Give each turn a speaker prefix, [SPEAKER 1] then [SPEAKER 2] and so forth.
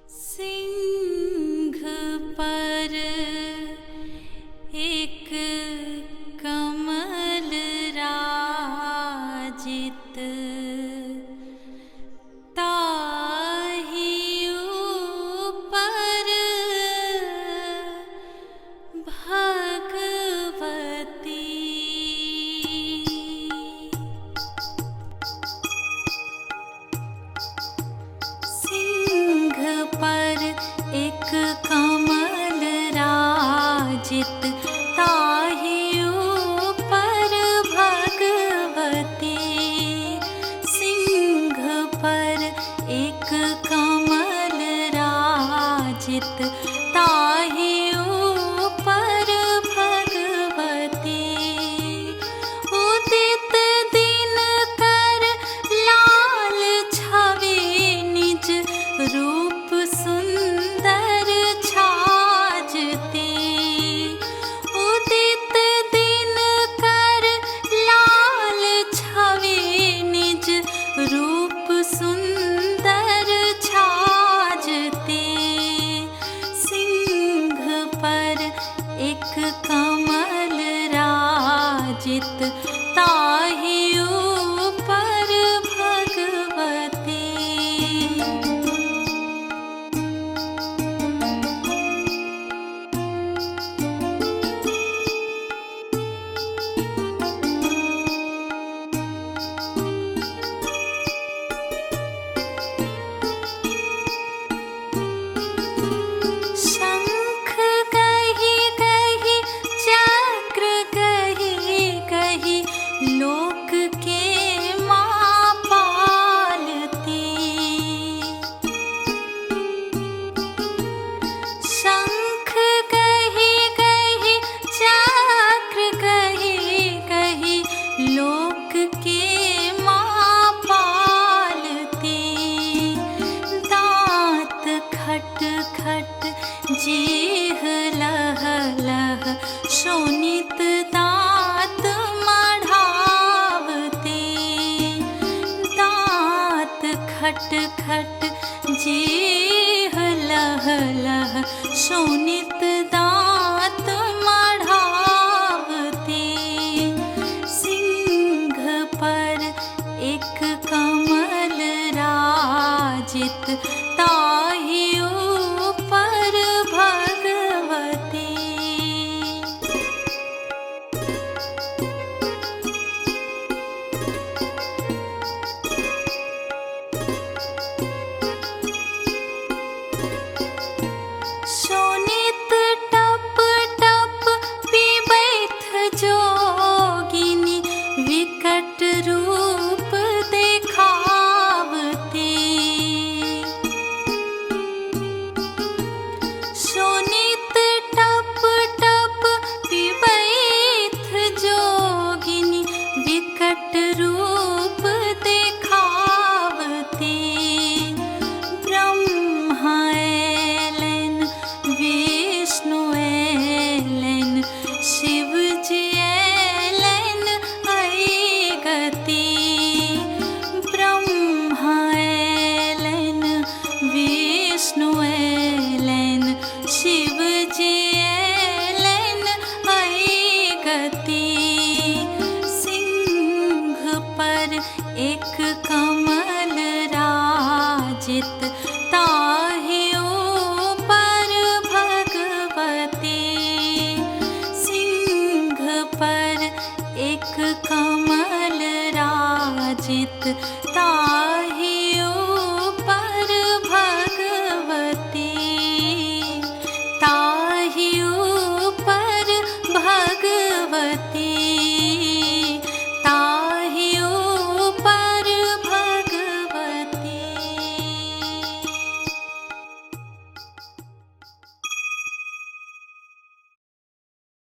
[SPEAKER 1] सिंह पर एक कमल राजित, ताहि ऊपर भगवती। सिंह पर एक कमल राजित, ताहि ऊपर भगवती। सिंह पर एक कमल राजित, ताहि ऊपर भगवती। उदित दिनकर लाल छवि, निज रूप सुंदर छाजती। उदित दिनकर लाल छवि, निज रूप सुंदर छाजती। सिंह पर एक कमल राजित, ताहि ऊपर भगवती। शंख गहि गहि चक्र गहि गहि, लोक के माँ पालती। शंख गहि गहि चक्र गहि गहि, लोक के माँ पालती। दाँत खट खट जीह लह लह, शोणित दाँत मढ़ावती। दाँत खट खट जीह लह लह, शोणित दाँत मढ़ावती। सिंह पर एक कमल राजित, ताहि ऊपर भगवती। शोणित टप टप पीबैथ जोगिनी, विकट रूप देखावती। शोणित टप टप पीबैथ जोगिनी, विकट रूप देखावती। ब्रह्मा ऐलन, विष्णु ऐलन, शिव जी ऐलन अइ गति। ब्रह्मा ऐलन, विष्णु ऐलन, शिव जी ऐलन अइ गति। सिंह पर एक कमल राजित, ताहि ऊपर भगवती। सिंह पर एक कमल राजित, ताहि